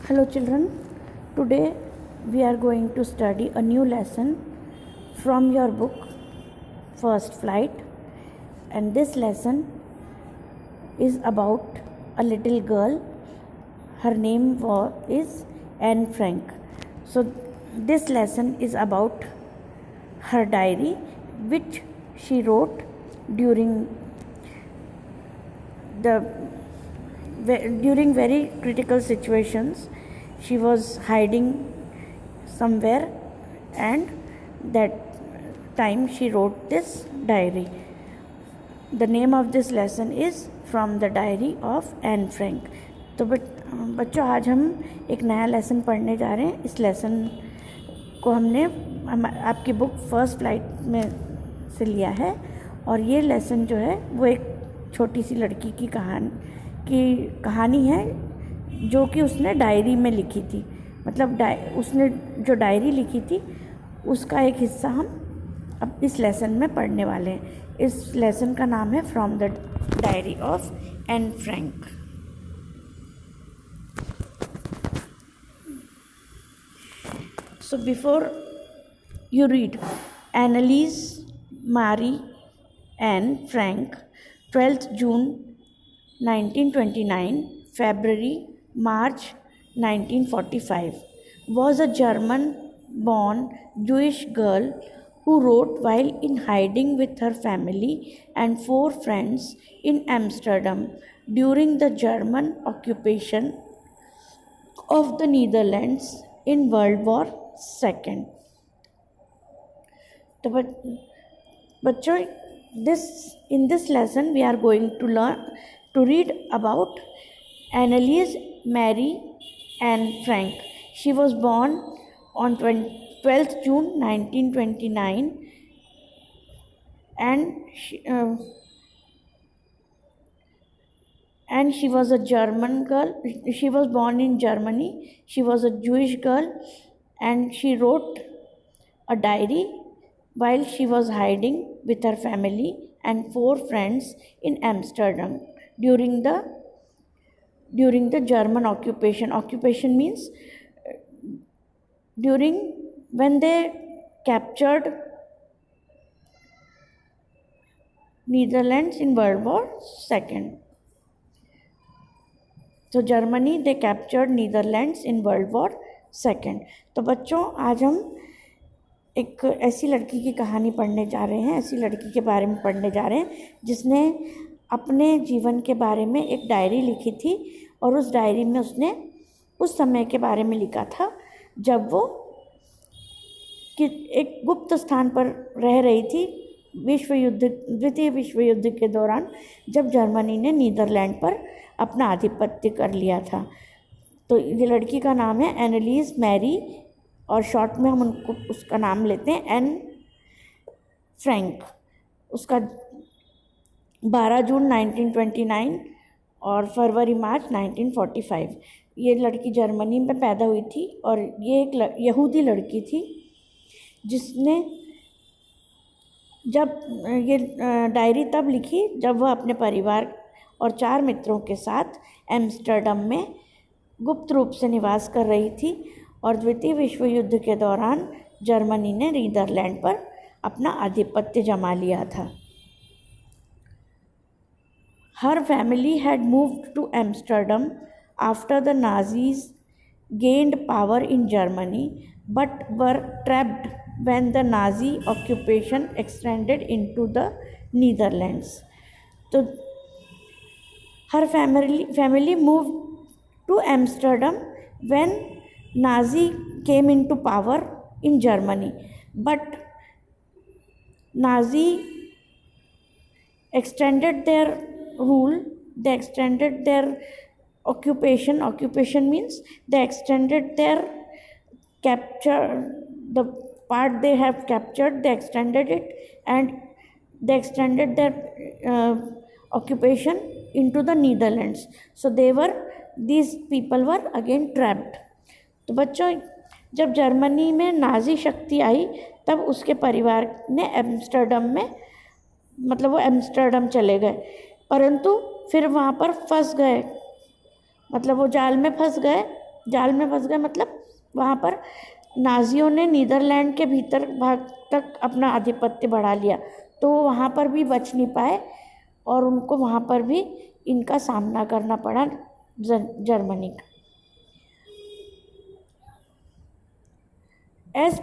Hello children, today we are going to study a new lesson from your book First Flight, and this lesson is about a little girl. Her name is Anne Frank. So this lesson is about her diary which she wrote during very critical situations. She was hiding somewhere, and that time she wrote this diary. The name of this lesson is From the Diary of Anne Frank. तो बच्चों, आज हम एक नया lesson पढ़ने जा रहे हैं. इस लेसन को हमने आपकी बुक फर्स्ट फ्लाइट में से लिया है, और ये लेसन जो है वो एक छोटी सी लड़की की कहानी है जो कि उसने डायरी में लिखी थी. मतलब उसने जो डायरी लिखी थी उसका एक हिस्सा हम अब इस लेसन में पढ़ने वाले हैं. इस लेसन का नाम है from the diary of Anne Frank. So before you read, Anneliese Marie Anne Frank, 12th June 1929, February, March 1945, was a German-born Jewish girl who wrote while in hiding with her family and 4 friends in Amsterdam during the German occupation of the Netherlands in World War II. तो बच्चों, in this lesson we are going to read about Anneliese Marie Anne Frank. She was born on 12th June 1929, and she was a German girl. She was born in Germany. She was a Jewish girl, and she wrote a diary while she was hiding with her family and 4 friends in Amsterdam during the German occupation. Occupation means when they captured Netherlands in World War II. तो Germany they captured Netherlands in world war II. तो बच्चों, आज हम एक ऐसी लड़की की कहानी पढ़ने जा रहे हैं, ऐसी लड़की के बारे में पढ़ने जा रहे हैं जिसने अपने जीवन के बारे में एक डायरी लिखी थी, और उस डायरी में उसने उस समय के बारे में लिखा था जब वो एक गुप्त स्थान पर रह रही थी द्वितीय विश्व युद्ध के दौरान, जब जर्मनी ने नीदरलैंड पर अपना आधिपत्य कर लिया था. तो ये लड़की का नाम है एनलीज मैरी, और शॉर्ट में हम उसका नाम लेते हैं एन फ्रैंक. उसका 12 जून 1929 और फरवरी मार्च 1945. ये लड़की जर्मनी में पैदा हुई थी, और ये एक यहूदी लड़की थी जिसने जब ये डायरी तब लिखी जब वह अपने परिवार और 4 मित्रों के साथ एम्स्टर्डम में गुप्त रूप से निवास कर रही थी, और द्वितीय विश्व युद्ध के दौरान जर्मनी ने नीदरलैंड पर अपना आधिपत्य जमा लिया था. Her family had moved to Amsterdam after the Nazis gained power in Germany, but were trapped when the Nazi occupation extended into the Netherlands. So her family moved to Amsterdam when Nazi came into power in Germany, but Nazi extended their rule. They extended their occupation. Occupation means they extended their capture, the part they have captured, they extended it, and they extended their occupation into the Netherlands. So these people were again trapped. तो बच्चों, जब Germany में Nazi शक्ति आई तब उसके परिवार ने Amsterdam में, मतलब वो एम्स्टर्डम चले गए, परंतु फिर वहाँ पर फंस गए. मतलब वो जाल में फंस गए मतलब वहाँ पर नाजियों ने नीदरलैंड के भीतर भाग तक अपना आधिपत्य बढ़ा लिया, तो वो वहाँ पर भी बच नहीं पाए और उनको वहाँ पर भी इनका सामना करना पड़ा जर्मनी का। As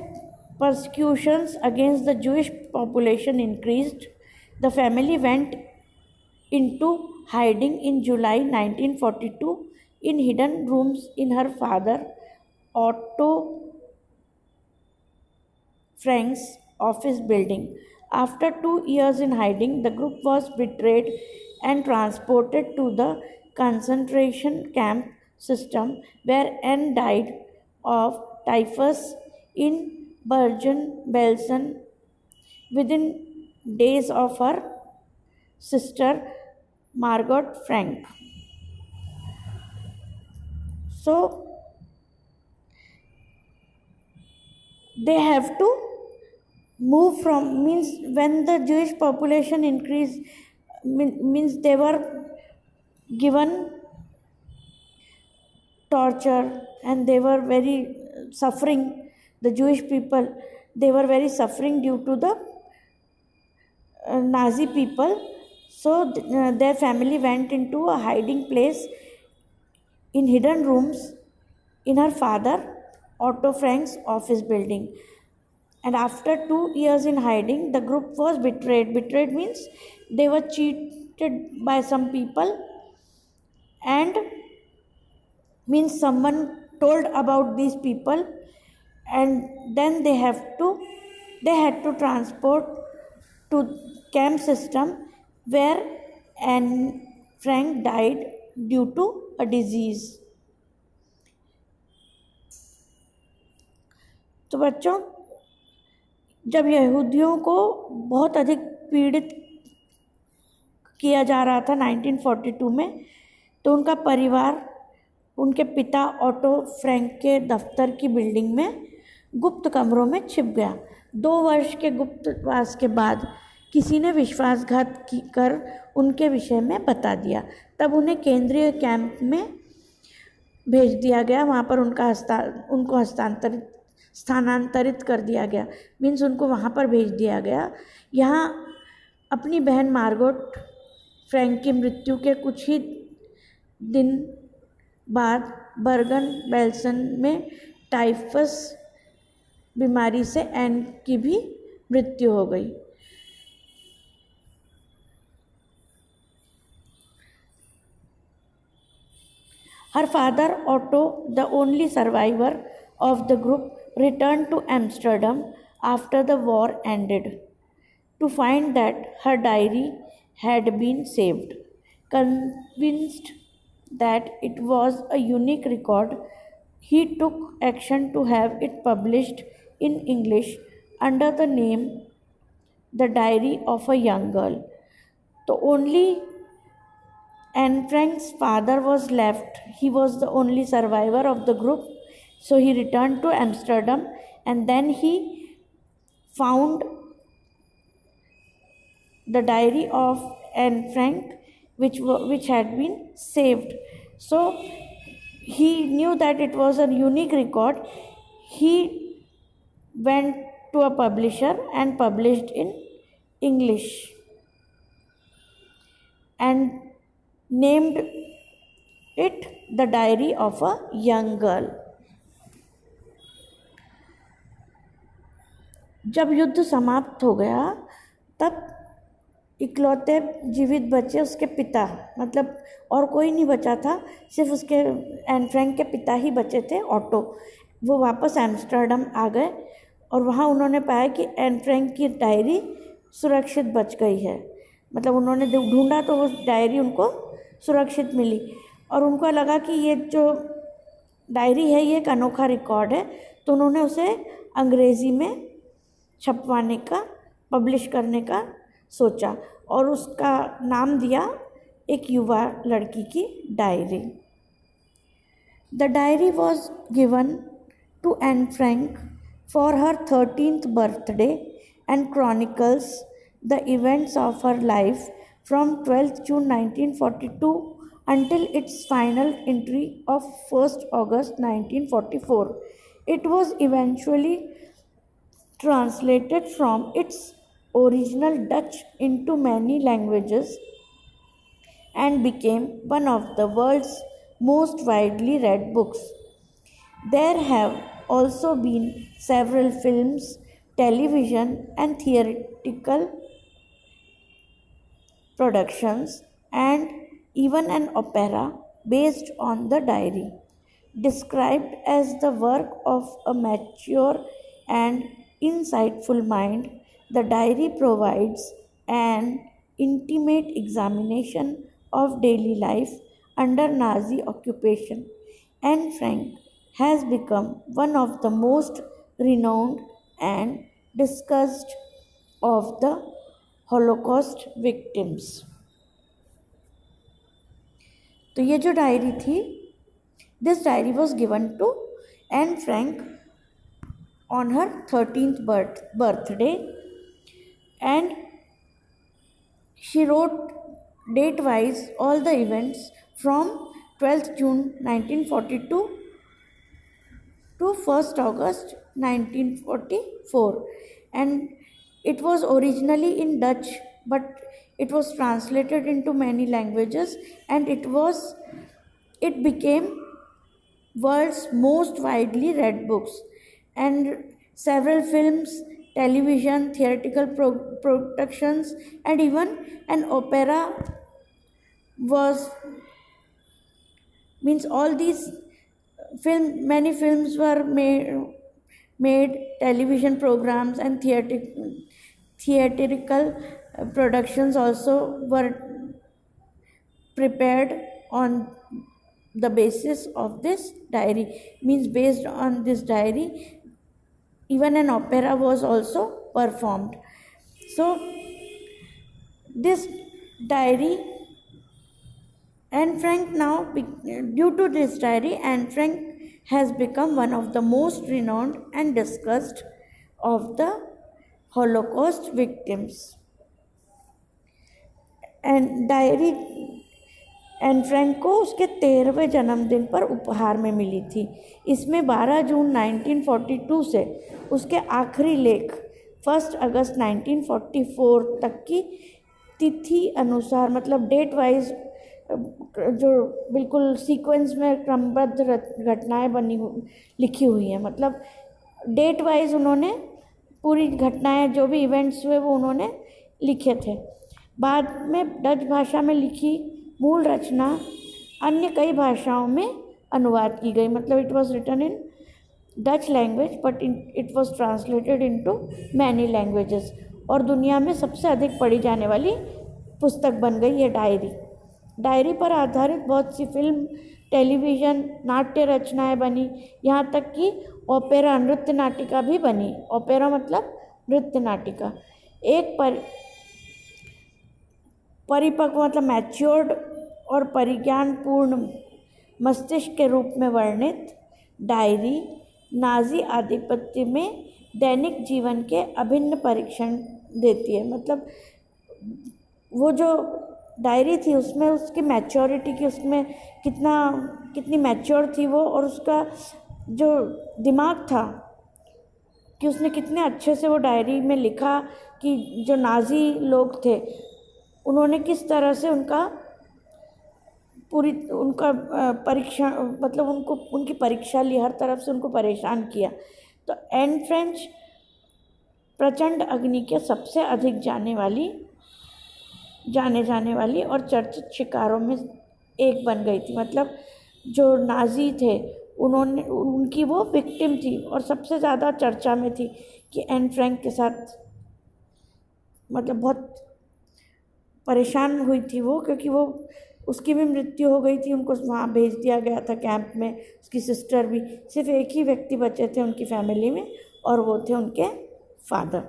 persecutions against the Jewish population increased, the family went into hiding in July 1942 in hidden rooms in her father Otto Frank's office building. After 2 years in hiding, the group was betrayed and transported to the concentration camp system where Anne died of typhus in Bergen-Belsen within days of her sister Margot Frank. So they have to move from, means when the Jewish population increased, means they were given torture and they were very suffering. The Jewish people, they were very suffering due to the Nazi people. So their family went into a hiding place in hidden rooms in her father Otto Frank's office building. And after 2 years in hiding, the group was betrayed. Betrayed means they were cheated by some people, and means someone told about these people, and then they had to transport to camp system where Anne Frank died due to a disease. तो बच्चों, जब यहूदियों को बहुत अधिक पीड़ित किया जा रहा था 1942 में, तो उनका परिवार उनके पिता ऑटो फ्रैंक के दफ्तर की बिल्डिंग में गुप्त कमरों में छिप गया। 2 वर्ष के गुप्तवास के बाद किसी ने विश्वासघात कर उनके विषय में बता दिया। तब उन्हें केंद्रीय कैंप में भेज दिया गया। वहाँ पर उनको स्थानांतरित कर दिया गया, मीन्स उनको वहाँ पर भेज दिया गया। यहाँ अपनी बहन मार्गोट फ्रैंक की मृत्यु के कुछ ही दिन बाद बर्गन बेल्सन में टाइफस बीमारी से एन की भी मृत्यु हो गई। Her father Otto, the only survivor of the group, returned to Amsterdam after the war ended to find that her diary had been saved. Convinced that it was a unique record, he took action to have it published in English under the name The Diary of a Young Girl. So only Anne Frank's father was left. He was the only survivor of the group. So he returned to Amsterdam, and then he found the diary of Anne Frank, which had been saved. So he knew that it was a unique record. He went to a publisher and published in English and named it The Diary of a Young Girl. जब युद्ध समाप्त हो गया, तब इकलौते जीवित बचे उसके पिता, मतलब और कोई नहीं बचा था, सिर्फ उसके एन फ्रैंक के पिता ही बचे थे, ऑटो। वो वापस एम्स्टर्डम आ गए और वहाँ उन्होंने पाया कि एन फ्रैंक की डायरी सुरक्षित बच गई है। मतलब उन्होंने ढूंढा तो वो डायरी उनको सुरक्षित मिली और उनको लगा कि ये जो डायरी है ये एक अनोखा रिकॉर्ड है, तो उन्होंने उसे अंग्रेज़ी में छपवाने का, पब्लिश करने का सोचा और उसका नाम दिया एक युवा लड़की की diary. The diary was given to Anne Frank for her 13th birthday and chronicles the events of her life from 12th June 1942 until its final entry of 1st August 1944. It was eventually translated from its original Dutch into many languages and became one of the world's most widely read books. There have also been several films, television, and theatrical productions, and even an opera based on the diary. Described as the work of a mature and insightful mind, the diary provides an intimate examination of daily life under Nazi occupation. Anne Frank has become one of the most renowned and discussed of the Holocaust victims. तो ये जो diary थी, this diary was given to Anne Frank on her 13th birthday, and she wrote date wise all the events from 12th June 1942 to 1st August 1944, and it was originally in Dutch, but it was translated into many languages, and it became world's most widely read books, and several films, television, theatrical productions, and even an opera was means all these many films were made, television programs and theatrical productions also were prepared on the basis of this diary. Means based on this diary, even an opera was also performed. So this diary, Anne Frank now, due to this diary, Anne Frank has become one of the most renowned and discussed of the Holocaust victims. And diary Anne Frank को उसके 13वें जन्मदिन पर उपहार में मिली थी. इसमें 12 जून 1942 से उसके आखिरी लेख 1 अगस्त 1944 तक की तिथि अनुसार, मतलब डेट वाइज जो बिल्कुल सीक्वेंस में क्रमबद्ध घटनाएं लिखी हुई हैं. मतलब डेट वाइज उन्होंने पूरी घटनाएं, जो भी इवेंट्स हुए वो उन्होंने लिखे थे. बाद में डच भाषा में लिखी मूल रचना अन्य कई भाषाओं में अनुवाद की गई. मतलब it was written in Dutch language but it was translated into many languages, और दुनिया में सबसे अधिक पढ़ी जाने वाली पुस्तक बन गई ये डायरी. डायरी पर आधारित बहुत सी फिल्म, टेलीविज़न, नाट्य रचनाएं बनी, यहाँ तक कि ओपेरा, नृत्य नाटिका भी बनी. ओपेरा मतलब नृत्य नाटिका. एक परिपक्व मतलब मैच्योर्ड और परिज्ञानपूर्ण मस्तिष्क के रूप में वर्णित डायरी नाजी आधिपत्य में दैनिक जीवन के अभिन्न परीक्षण देती है. मतलब वो जो डायरी थी उसमें उसकी मैच्योरिटी की, उसमें कितनी मैच्योर थी वो, और उसका जो दिमाग था कि उसने कितने अच्छे से वो डायरी में लिखा कि जो नाजी लोग थे उन्होंने किस तरह से उनका परीक्षा, मतलब उनकी परीक्षा ली, हर तरफ से उनको परेशान किया. तो एन फ्रेंच प्रचंड अग्नि के सबसे अधिक जाने जाने वाली और चर्चित शिकारों में एक बन गई थी. मतलब जो नाजी थे उनकी वो विक्टिम थी और सबसे ज़्यादा चर्चा में थी कि एन फ्रैंक के साथ मतलब बहुत परेशान हुई थी वो, क्योंकि वो उसकी भी मृत्यु हो गई थी. उनको वहाँ भेज दिया गया था कैंप में, उसकी सिस्टर भी. सिर्फ एक ही व्यक्ति बचे थे उनकी फैमिली में और वो थे उनके father.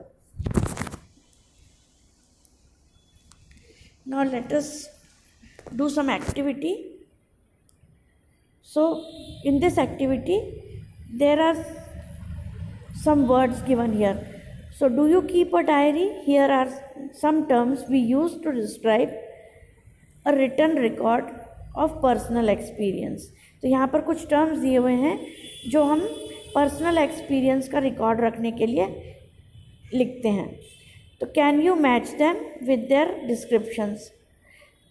Now let us do some activity. So in this activity there are some words given here. So do you keep a diary? Here are some terms we use to describe a written record of personal experience. तो यहाँ पर कुछ terms दिए हुए हैं जो हम personal experience का रिकॉर्ड रखने के लिए लिखते हैं। तो can you match them with their descriptions.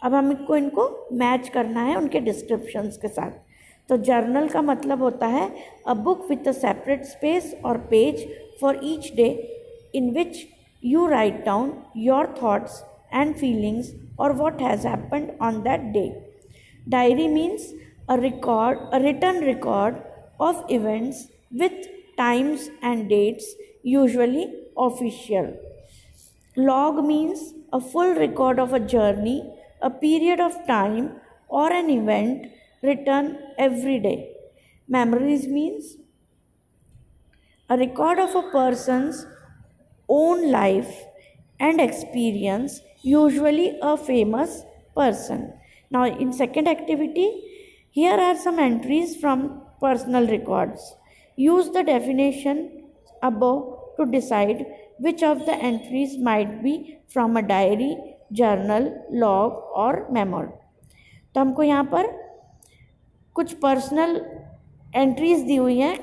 अब हमको इनको मैच करना है उनके डिस्क्रिप्शंस के साथ। तो जर्नल का मतलब होता है a book with a separate space और page for each day in which you write down your thoughts and feelings or what has happened on that day. Diary means a written record of events with times and dates, usually official. Log means a full record of a journey, a period of time, or an event written every day. Memories means a record of a person's own life and experience, usually a famous person. Now, in second activity, here are some entries from personal records. Use the definition above to decide which of the entries might be from a diary, journal, log or memo. तो हमको यहाँ पर कुछ personal entries दी हुई हैं,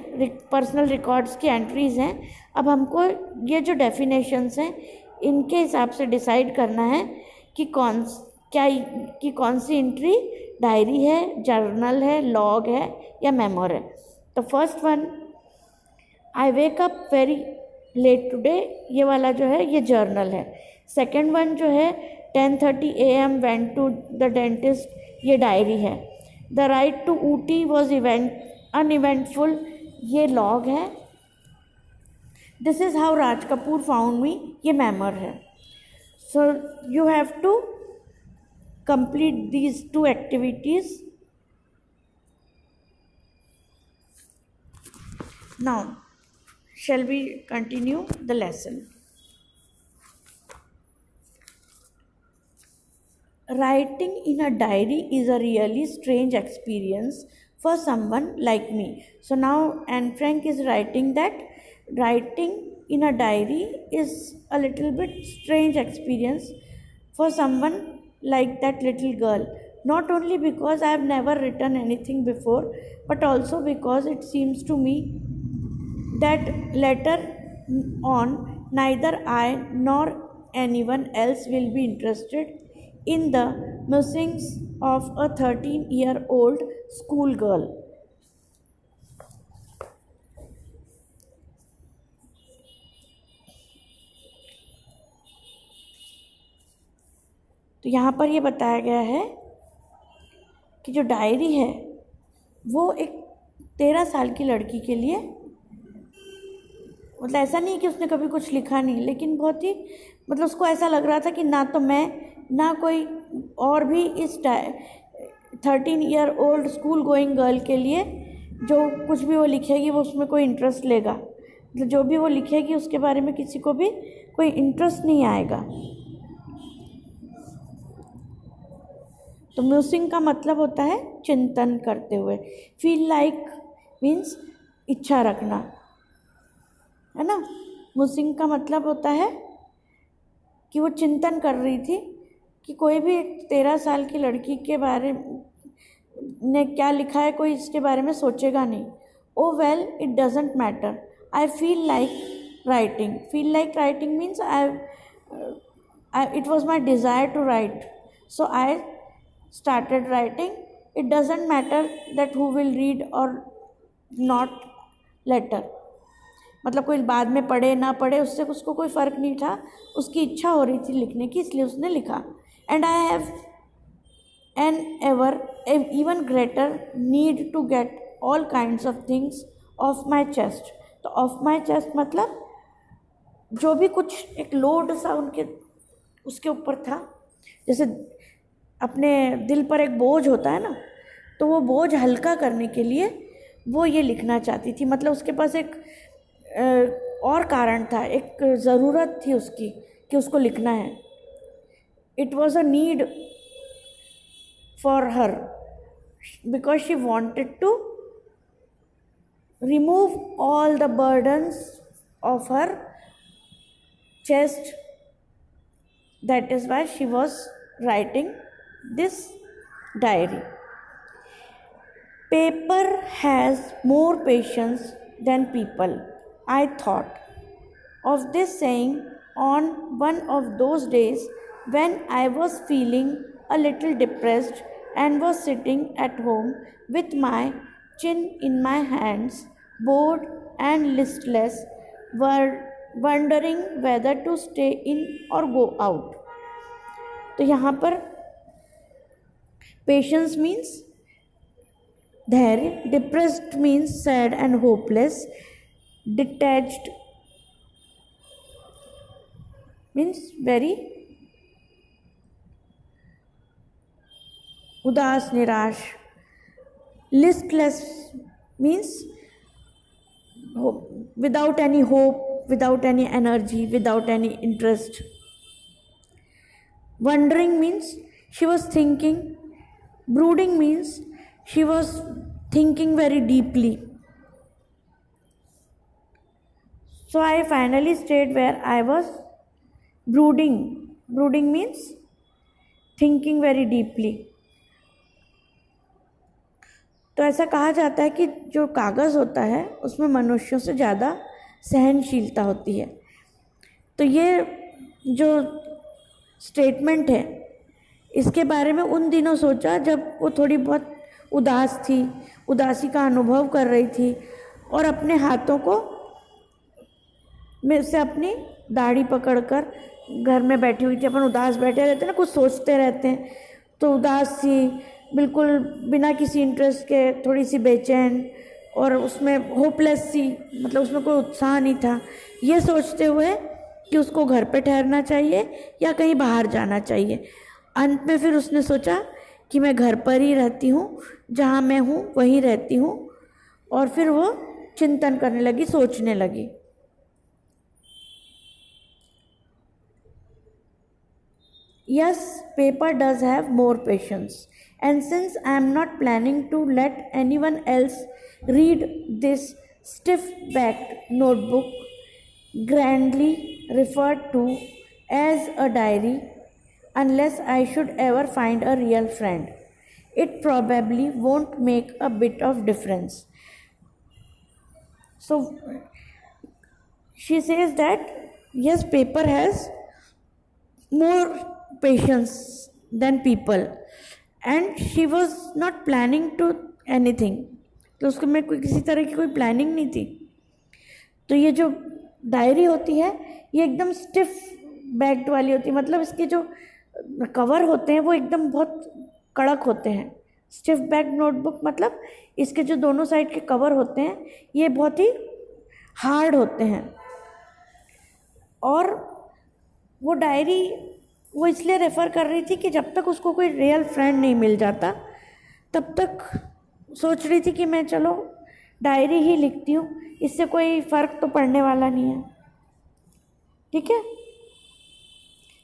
personal records की entries हैं। अब हमको ये जो डेफिनेशंस हैं इनके हिसाब से डिसाइड करना है कि कौन सी एंट्री डायरी है, जर्नल है, लॉग है या मेमोर है। तो first one, I wake up very late today, ये वाला जो है ये जर्नल है। सेकेंड वन जो है 10:30 AM went to the dentist, ये डायरी है। The ride to Ooty was uneventful, ये लॉग है। This is how Raj Kapoor found me, ये मेमोर है। So you have to complete these 2 activities. Now shall we continue the lesson? Writing in a diary is a really strange experience for someone like me. So now Anne Frank is writing that writing in a diary is a little bit strange experience for someone like that little girl. Not only because I have never written anything before, but also because it seems to me that later on neither I nor anyone else will be interested in the musings of a 13-year-old schoolgirl. तो यहाँ पर ये बताया गया है कि जो diary है वो एक 13 साल की लड़की के लिए, मतलब ऐसा नहीं कि उसने कभी कुछ लिखा नहीं, लेकिन बहुत ही मतलब उसको ऐसा लग रहा था कि ना तो मैं ना कोई और भी इस 13-year-old स्कूल गोइंग गर्ल के लिए जो कुछ भी वो लिखेगी वो उसमें कोई इंटरेस्ट लेगा। मतलब जो भी वो लिखेगी उसके बारे में किसी को भी कोई इंटरेस्ट नहीं आएगा। तो म्यूसिंग का मतलब होता है चिंतन करते हुए। फील लाइक मीन्स इच्छा रखना, है ना। म्यूसिंग का मतलब होता है कि वो चिंतन कर रही थी कि कोई भी 13 साल की लड़की के बारे ने क्या लिखा है कोई इसके बारे में सोचेगा नहीं। Oh well it doesn't matter, I feel like writing. Feel like writing means it was my desire to write, so I started writing. It doesn't matter that who will read or not later. मतलब कोई बाद में पढ़े ना पढ़े उससे उसको कोई फ़र्क नहीं था, उसकी इच्छा हो रही थी लिखने की इसलिए उसने लिखा। And I have an ever even greater need to get all kinds of things off my chest. तो ऑफ माई चेस्ट मतलब जो भी कुछ एक लोड सा उसके ऊपर था, जैसे अपने दिल पर एक बोझ होता है ना, तो वो बोझ हल्का करने के लिए वो ये लिखना चाहती थी। मतलब उसके पास एक और कारण था, एक ज़रूरत थी उसकी कि उसको लिखना है। It was a need for her because she wanted to remove all the burdens of her chest. That is why she was writing this diary. Paper has more patience than people. I thought of this saying on one of those days when I was feeling a little depressed and was sitting at home with my chin in my hands, bored and listless, wondering whether to stay in or go out. तो यहाँ पर patience means धैर्य, depressed means sad and hopeless, detached means very उदास निराश, listless means without any hope, without any energy, without any interest. Wondering means she was thinking. Brooding means she was thinking very deeply. So I finally stayed where I was brooding. Brooding means thinking very deeply. तो ऐसा कहा जाता है कि जो कागज़ होता है उसमें मनुष्यों से ज़्यादा सहनशीलता होती है। तो ये जो स्टेटमेंट है इसके बारे में उन दिनों सोचा जब वो थोड़ी बहुत उदास थी, उदासी का अनुभव कर रही थी और अपने हाथों को में से अपनी दाढ़ी पकड़कर घर में बैठी हुई थी। अपन उदास बैठे रहते हैं ना, कुछ सोचते रहते हैं, तो उदास सी, बिल्कुल बिना किसी इंटरेस्ट के, थोड़ी सी बेचैन और उसमें होपलेस सी, मतलब उसमें कोई उत्साह नहीं था, ये सोचते हुए कि उसको घर पे ठहरना चाहिए या कहीं बाहर जाना चाहिए। अंत में फिर उसने सोचा कि मैं घर पर ही रहती हूँ, जहाँ मैं हूँ वहीं रहती हूँ, और फिर वो चिंतन करने लगी, सोचने लगी। Yes, paper does have more patience. And since I am not planning to let anyone else read this stiff-backed notebook, grandly referred to as a diary, unless I should ever find a real friend, it probably won't make a bit of difference. So she says that yes, paper has more patience than people. And she was not planning to anything, तो उसको में कोई किसी तरह की कोई planning नहीं थी। तो ये जो डायरी होती है ये एकदम स्टिफ बैक्ड वाली होती है, मतलब इसके जो कवर होते हैं वो एकदम बहुत कड़क होते हैं। स्टिफ बैक्ड नोटबुक मतलब इसके जो दोनों साइड के कवर होते हैं ये बहुत ही हार्ड होते हैं। और वो डायरी वो इसलिए रेफ़र कर रही थी कि जब तक उसको कोई रियल फ्रेंड नहीं मिल जाता तब तक सोच रही थी कि मैं चलो डायरी ही लिखती हूँ, इससे कोई फ़र्क तो पड़ने वाला नहीं है। ठीक है।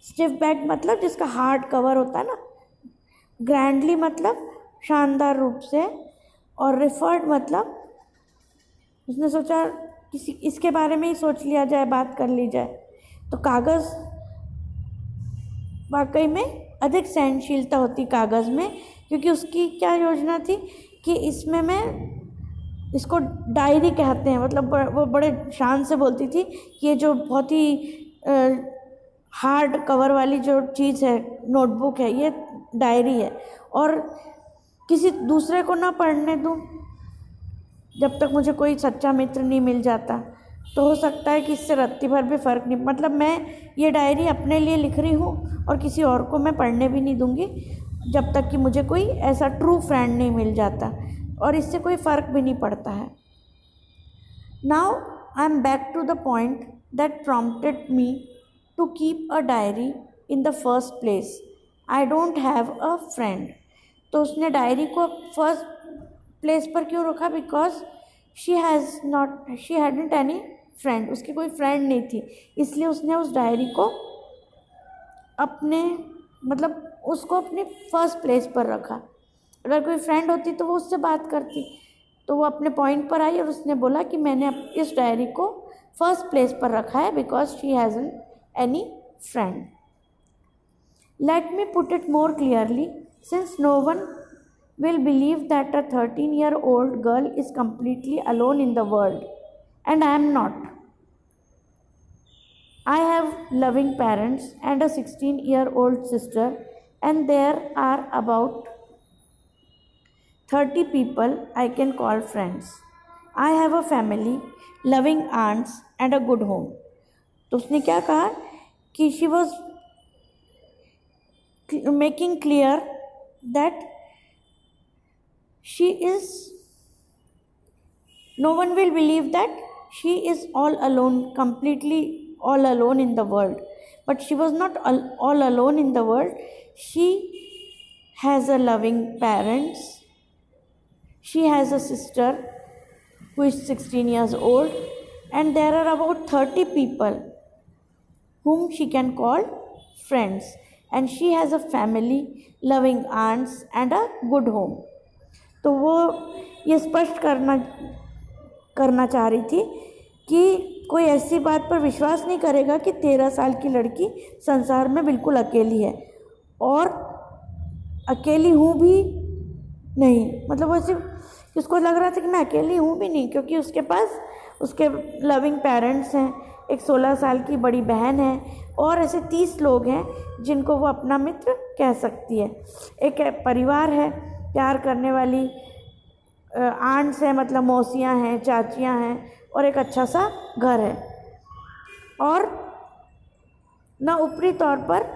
स्टिफ बैक मतलब जिसका हार्ड कवर होता है ना, ग्रैंडली मतलब शानदार रूप से, और रिफर्ड मतलब उसने सोचा किसी इसके बारे में ही सोच लिया जाए, बात कर ली जाए। तो कागज़ वाकई में अधिक सहनशीलता होती कागज़ में, क्योंकि उसकी क्या योजना थी कि इसमें मैं इसको डायरी कहते हैं, मतलब वो बड़े शान से बोलती थी कि ये जो बहुत ही हार्ड कवर वाली जो चीज़ है, नोटबुक है, ये डायरी है, और किसी दूसरे को ना पढ़ने दूँ जब तक मुझे कोई सच्चा मित्र नहीं मिल जाता। तो हो सकता है कि इससे रत्ती भर भी फ़र्क नहीं, मतलब मैं ये डायरी अपने लिए लिख रही हूँ और किसी और को मैं पढ़ने भी नहीं दूँगी जब तक कि मुझे कोई ऐसा ट्रू फ्रेंड नहीं मिल जाता, और इससे कोई फ़र्क भी नहीं पड़ता है। Now I am back to the point that prompted me to keep a diary in the first place. I don't have a friend. तो उसने डायरी को फर्स्ट प्लेस पर क्यों रखा? Because she hadn't any friend, उसकी कोई friend नहीं थी, इसलिए उसने उस डायरी को अपने उसको अपने फर्स्ट प्लेस पर रखा। अगर कोई फ्रेंड होती तो वो उससे बात करती। तो वो अपने पॉइंट पर आई और उसने बोला कि मैंने इस डायरी को फर्स्ट प्लेस पर रखा है because she hasn't any friend. Let me put it more clearly, since no one will believe that a 13-year-old girl is completely alone in the world, and I am not. I have loving parents and a 16-year-old sister, and there are about 30 people I can call friends. I have a family, loving aunts, and a good home. तो उसने क्या कहा कि she was making clear that she is, no one will believe that she is all alone, completely all alone in the world. But she was not all alone in the world. She has a loving parents. She has a sister who is 16 years old, and there are about 30 people whom she can call friends, and she has a family, loving aunts, and a good home. तो वो ये स्पष्ट करना चाह रही थी कि कोई ऐसी बात पर विश्वास नहीं करेगा कि 13 साल की लड़की संसार में बिल्कुल अकेली है, और अकेली हूँ भी नहीं, मतलब वो सिर्फ उसको लग रहा था कि मैं अकेली हूँ भी नहीं, क्योंकि उसके पास उसके लविंग पेरेंट्स हैं, एक 16 साल की बड़ी बहन है, और ऐसे 30 लोग हैं जिनको वो अपना मित्र कह सकती है। एक परिवार है, प्यार करने वाली आंट्स हैं, मतलब मौसियाँ हैं, चाचियाँ हैं, और एक अच्छा सा घर है। और ना ऊपरी तौर पर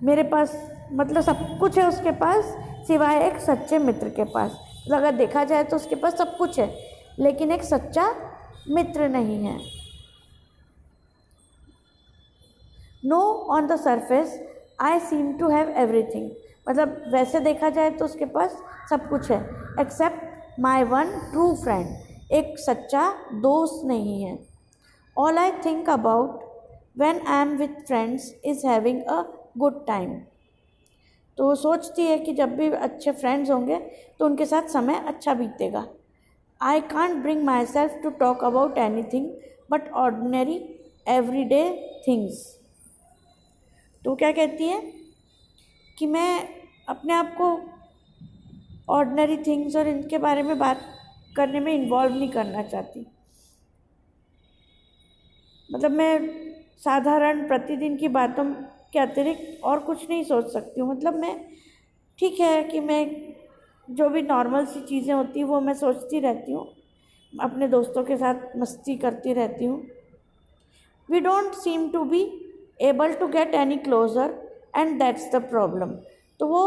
मेरे पास मतलब सब कुछ है उसके पास, सिवाय एक सच्चे मित्र के पास। अगर देखा जाए तो उसके पास सब कुछ है, लेकिन एक सच्चा मित्र नहीं है। No on the surface I seem to have everything, मतलब वैसे देखा जाए तो उसके पास सब कुछ है, except my one true friend, एक सच्चा दोस्त नहीं है। All I think about when I am with friends is having a good time. तो वो सोचती है कि जब भी अच्छे फ्रेंड्स होंगे तो उनके साथ समय अच्छा बीतेगा। I can't bring myself to talk about anything but ordinary everyday things. तो क्या कहती है कि मैं अपने आप को ऑर्डिनरी थिंग्स और इनके बारे में बात करने में इन्वॉल्व नहीं करना चाहती। मतलब मैं साधारण प्रतिदिन की बातों के अतिरिक्त और कुछ नहीं सोच सकती हूँ। मतलब मैं, ठीक है कि मैं जो भी नॉर्मल सी चीज़ें होती हैं वो मैं सोचती रहती हूँ, अपने दोस्तों के साथ मस्ती करती रहती हूँ। We don't seem to be able to get any closer and that's the problem. तो वो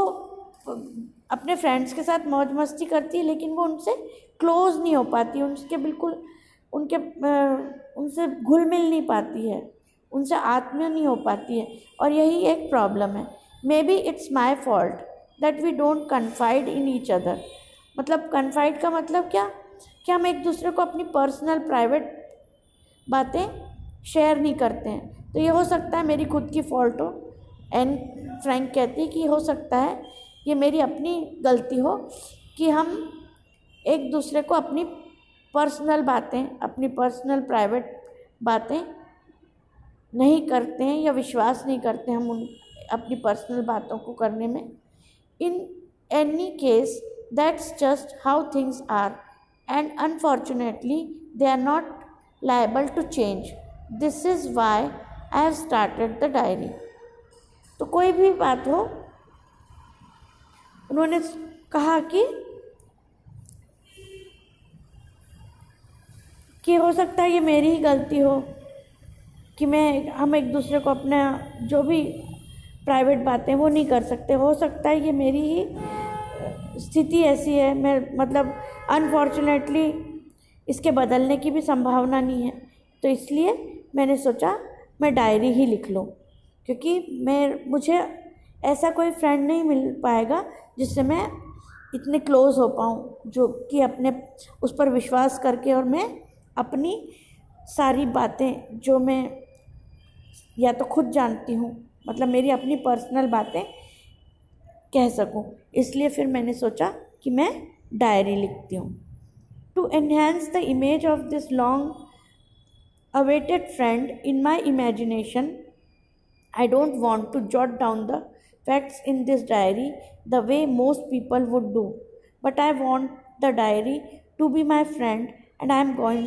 अपने फ्रेंड्स के साथ मौज मस्ती करती है, लेकिन वो उनसे क्लोज नहीं हो पाती, उनके बिल्कुल उनसे घुल मिल नहीं पाती है, उनसे आत्मीय नहीं हो पाती है, और यही एक प्रॉब्लम है। Maybe it's my fault that we don't confide in each other. मतलब कन्फाइड का मतलब क्या कि हम एक दूसरे को अपनी पर्सनल प्राइवेट बातें शेयर नहीं करते हैं। तो ये हो सकता है मेरी खुद की फॉल्ट हो। एन फ्रैंक कहती है कि हो सकता है ये मेरी अपनी गलती हो कि हम एक दूसरे को अपनी पर्सनल बातें, अपनी पर्सनल प्राइवेट बातें नहीं करते हैं या विश्वास नहीं करते हम उन अपनी पर्सनल बातों को करने में। In any case that's just how things are and unfortunately they are not liable to change. This is why I have started the diary. तो कोई भी बात हो, उन्होंने कहा कि हो सकता है ये मेरी ही गलती हो कि हम एक दूसरे को अपना जो भी प्राइवेट बातें वो नहीं कर सकते। हो सकता है ये मेरी ही स्थिति ऐसी है, मैं मतलब अनफॉर्चुनेटली इसके बदलने की भी संभावना नहीं है। तो इसलिए मैंने सोचा मैं डायरी ही लिख लूँ, क्योंकि मुझे ऐसा कोई फ्रेंड नहीं मिल पाएगा जिससे मैं इतने क्लोज़ हो पाऊँ, जो कि अपने उस पर विश्वास करके और मैं अपनी सारी बातें जो मैं या तो खुद जानती हूँ, मतलब मेरी अपनी पर्सनल बातें कह सकूँ। इसलिए फिर मैंने सोचा कि मैं डायरी लिखती हूँ। To enhance the image of this long awaited friend in my imagination, I don't want to jot down the facts in this diary the way most people would do, but I want the diary to be my friend, and I am going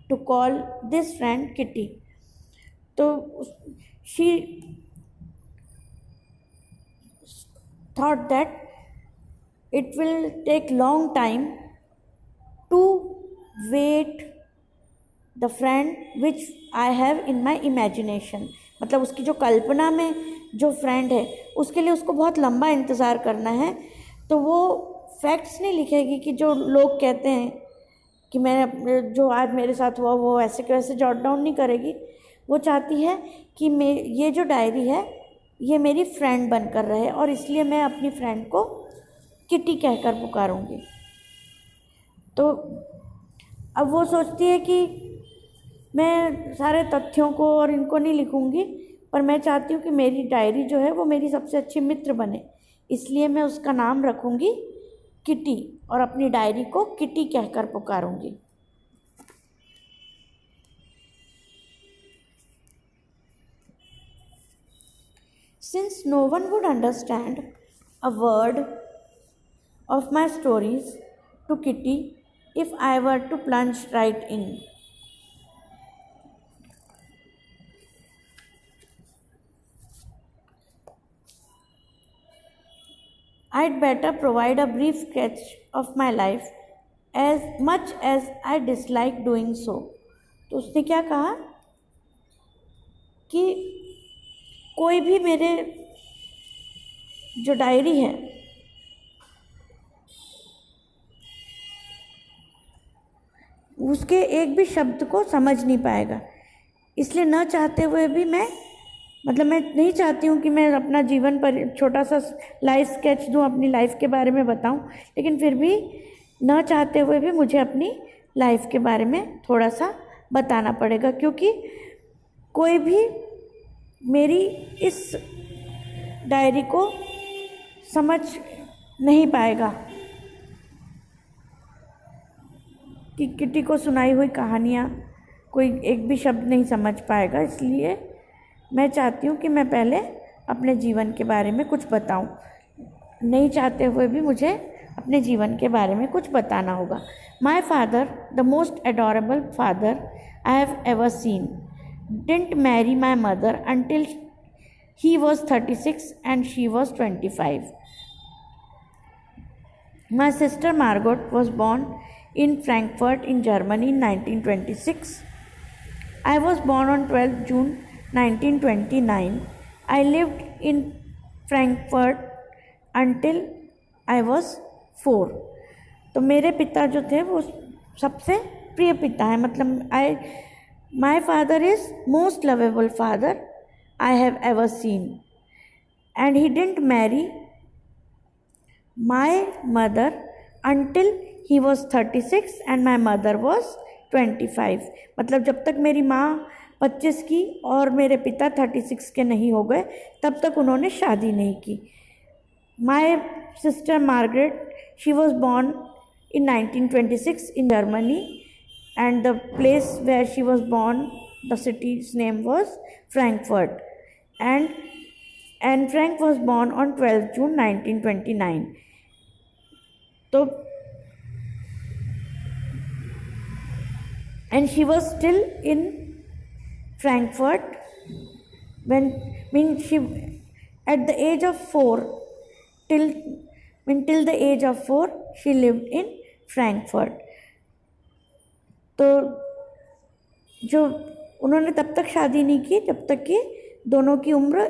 to call this friend Kitty. तो she thought that it will take long time to wait the friend which I have in my imagination. मतलब उसकी जो कल्पना में जो friend है उसके लिए उसको बहुत लंबा इंतज़ार करना है, तो वो फैक्ट्स नहीं लिखेगी कि जो लोग कहते हैं कि मैं जो आज मेरे साथ हुआ वो ऐसे के वैसे जॉट डाउन नहीं करेगी। वो चाहती है कि ये जो डायरी है ये मेरी फ्रेंड बनकर रहे, और इसलिए मैं अपनी फ्रेंड को किटी कहकर पुकारूंगी। तो अब वो सोचती है कि मैं सारे तथ्यों को और इनको नहीं लिखूंगी, पर मैं चाहती हूँ कि मेरी डायरी जो है वो मेरी सबसे अच्छी मित्र बने, इसलिए मैं उसका नाम रखूंगी किटी और अपनी डायरी को किटी कहकर पुकारूंगी। Since no one would understand a word of my stories to Kitty if I were to plunge right in, I'd better provide a brief sketch of my life, as much as I dislike doing so. तो उसने क्या कहा कि कोई भी मेरे जो diary है उसके एक भी शब्द को समझ नहीं पाएगा, इसलिए न चाहते हुए भी मैं नहीं चाहती हूँ कि मैं अपना जीवन पर छोटा सा लाइफ स्केच दूँ, अपनी लाइफ के बारे में बताऊँ, लेकिन फिर भी न चाहते हुए भी मुझे अपनी लाइफ के बारे में थोड़ा सा बताना पड़ेगा, क्योंकि कोई भी मेरी इस डायरी को समझ नहीं पाएगा कि किटी को सुनाई हुई कहानियाँ कोई एक भी शब्द नहीं समझ पाएगा। इसलिए मैं चाहती हूँ कि मैं पहले अपने जीवन के बारे में कुछ बताऊँ, नहीं चाहते हुए भी मुझे अपने जीवन के बारे में कुछ बताना होगा। My father, the most adorable father I have ever seen, didn't marry my mother until he was 36 and she was 25. My sister Margot was born in Frankfurt in Germany in 1926. I was born on 12 June 1929. I lived in Frankfurt until I was 4. तो मेरे पिता जो थे वो सबसे प्रिय पिता है, मतलब My father is most lovable father I have ever seen, and he didn't marry my mother until he was 36 and my mother was 25. मतलब जब तक मेरी माँ 25 की और मेरे पिता 36 के नहीं हो गए तब तक उन्होंने शादी नहीं की। My sister Margaret, she was born in 1926 in Germany, and the place where she was born, the city's name was Frankfurt, and Anne Frank was born on 12 June 1929. So, and she was still in Frankfurt at the age of 4, till the age of 4 she lived in Frankfurt. तो जो उन्होंने तब तक शादी नहीं की जब तक कि दोनों की उम्र,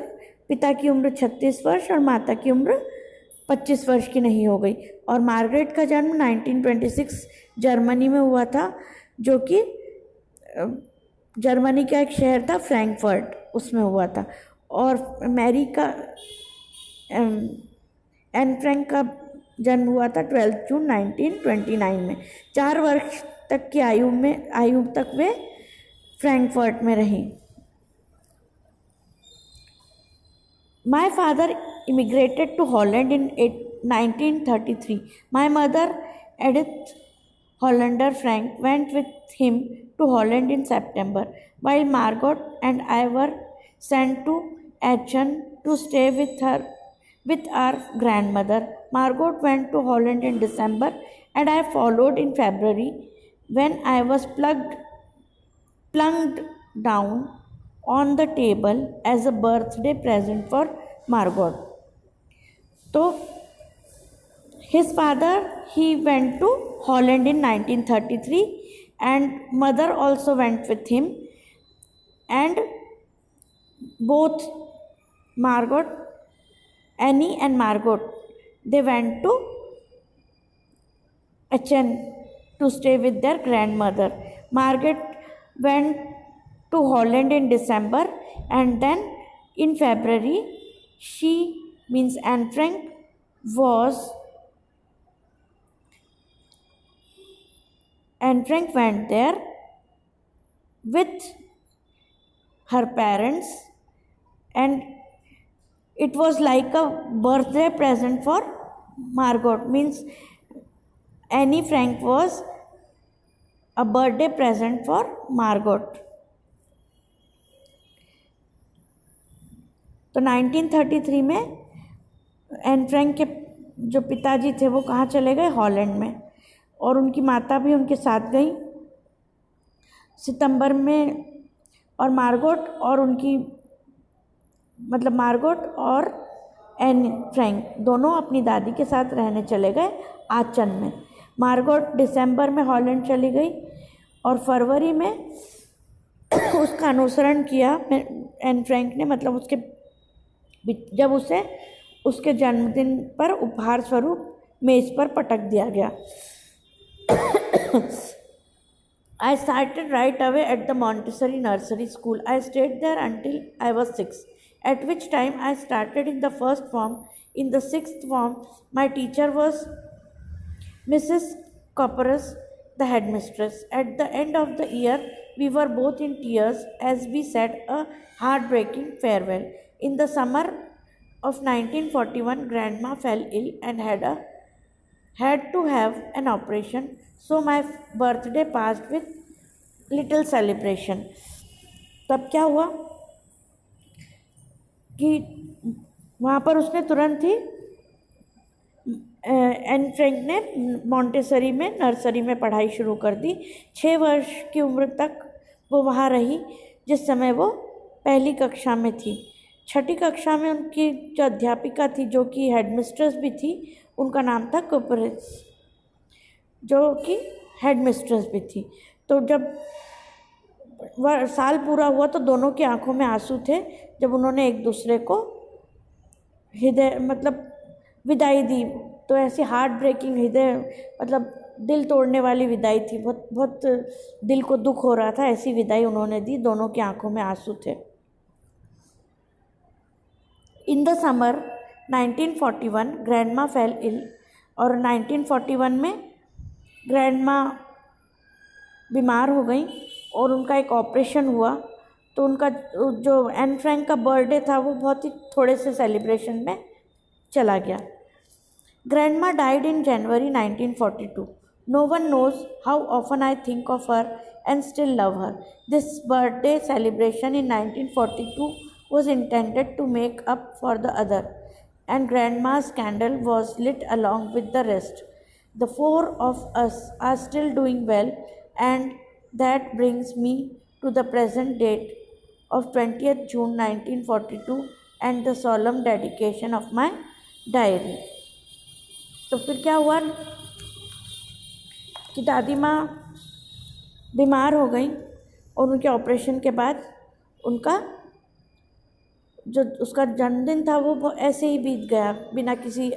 पिता की उम्र 36 वर्ष और माता की उम्र 25 वर्ष की नहीं हो गई। और मार्गरेट का जन्म 1926 जर्मनी में हुआ था, जो कि जर्मनी का एक शहर था फ्रैंकफर्ट, उसमें हुआ था। और मैरी का एन फ्रैंक का जन्म हुआ था 12 जून 1929 में। 4 वर्ष तक की आयु तक वे फ्रैंकफर्ट में रहीं। My father immigrated to Holland in 1933. My mother, Edith Hollander Frank, went with him to Holland in September, while Margot and I were sent to Aachen to stay with her with our grandmother. Margot went to Holland in December, and I followed in February when I was plunked down on the table as a birthday present for Margot. So his father, he went to Holland in 1933, and mother also went with him, and both Margot, Annie and Margot, they went to Aachen to stay with their grandmother. Margaret went to Holland in December, and then in February, she means Anne Frank went there with her parents, and it was like a birthday present for Margot. Means Annie Frank was a birthday present for Margot. तो 1933 में Anne Frank के जो पिताजी थे वो कहाँ चले गए? हॉलैंड में, और उनकी माता भी उनके साथ गई सितंबर में। और मार्गोट और एन फ्रैंक दोनों अपनी दादी के साथ रहने चले गए आचन में। मार्गोट दिसंबर में हॉलैंड चली गई, और फरवरी में उसका अनुसरण किया एन फ्रैंक ने, मतलब जब उसे उसके जन्मदिन पर उपहार स्वरूप मेज पर पटक दिया गया। I started right away at the Montessori nursery school. I stayed there until I was 6, at which time I started in the first form. In the sixth form, my teacher was Mrs. Copperus, the headmistress. At the end of the year, we were both in tears as we said a heartbreaking farewell. In the summer of 1941, Grandma fell ill and had to have an operation, so my birthday passed with little celebration. तब क्या हुआ कि वहाँ पर उसने तुरंत ही Anne Frank ने Montessori में नर्सरी में पढ़ाई शुरू कर दी। 6 वर्ष की उम्र तक वो वहाँ रही, जिस समय वो पहली कक्षा में थी। छठी कक्षा में उनकी जो अध्यापिका थी, जो कि हेडमिस्ट्रेस भी थी, उनका नाम था कोपरेस, जो कि हेडमिस्ट्रेस भी थी। तो जब साल पूरा हुआ तो दोनों की आंखों में आंसू थे जब उन्होंने एक दूसरे को विदाई दी। तो ऐसी हार्ट ब्रेकिंग दिल तोड़ने वाली विदाई थी, बहुत बहुत दिल को दुख हो रहा था, ऐसी विदाई उन्होंने दी, दोनों की आंखों में आंसू थे। In the summer 1941 grandma fell ill, और 1941 में ग्रैंडमा बीमार हो गई और उनका एक ऑपरेशन हुआ। तो उनका जो एन फ्रैंक का बर्थडे था वो बहुत ही थोड़े से सेलिब्रेशन में चला गया। Grandma died in January 1942। No one knows how often I think of her and still love her. This birthday celebration in 1942 was intended to make up for the other, and Grandma's candle was lit along with the rest. The 4 of us are still doing well, and that brings me to the present date of 20th June 1942 and the solemn dedication of my diary. तो फिर क्या हुआ कि दादी माँ बीमार हो गई, और उनके ऑपरेशन के बाद उसका जन्मदिन था वो ऐसे ही बीत गया बिना किसी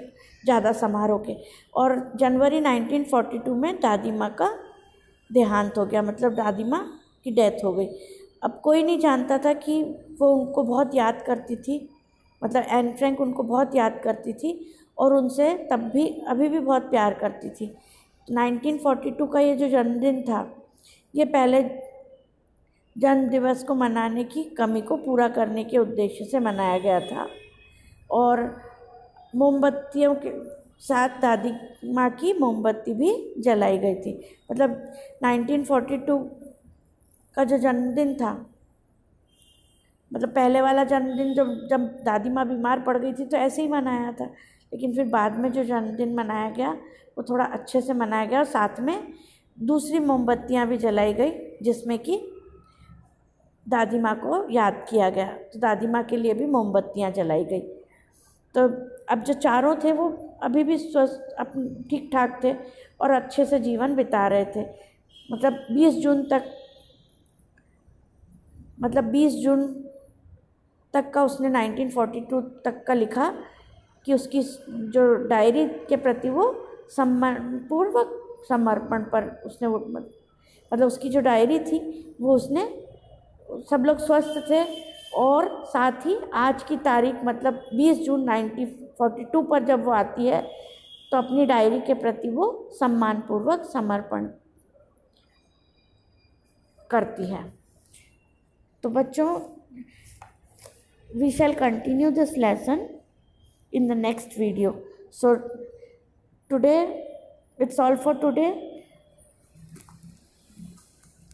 ज़्यादा समारोह के। और जनवरी 1942 में दादी माँ का देहांत हो गया, मतलब दादी माँ की डेथ हो गई। अब कोई नहीं जानता था कि वो उनको बहुत याद करती थी, मतलब एन फ्रैंक उनको बहुत याद करती थी और उनसे अभी भी बहुत प्यार करती थी। 1942 का ये जो जन्मदिन था, ये पहले जन्म दिवस को मनाने की कमी को पूरा करने के उद्देश्य से मनाया गया था, और मोमबत्तियों के साथ दादी माँ की मोमबत्ती भी जलाई गई थी। मतलब 1942 का जो जन्मदिन था मतलब पहले वाला जन्मदिन जब जब दादी माँ बीमार पड़ गई थी तो ऐसे ही मनाया था, लेकिन फिर बाद में जो जन्मदिन मनाया गया वो थोड़ा अच्छे से मनाया गया और साथ में दूसरी मोमबत्तियाँ भी जलाई गई जिसमें कि दादी माँ को याद किया गया, तो दादी माँ के लिए भी मोमबत्तियाँ जलाई गई। तो अब जो चारों थे वो अभी भी स्वस्थ ठीक ठाक थे और अच्छे से जीवन बिता रहे थे। मतलब 20 जून तक का उसने 1942 तक का लिखा कि उसकी जो डायरी के प्रति वो सम्मानपूर्वक समर्पण पर उसने वो मतलब उसकी जो डायरी थी वो उसने, सब लोग स्वस्थ थे और साथ ही आज की तारीख मतलब 20 जून 1942 पर जब वो आती है तो अपनी डायरी के प्रति वो सम्मानपूर्वक समर्पण करती है। तो बच्चों, we shall continue this lesson in the next video. So today it's all for today.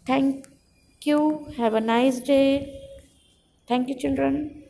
Thank you. Have a nice day. Thank you, children.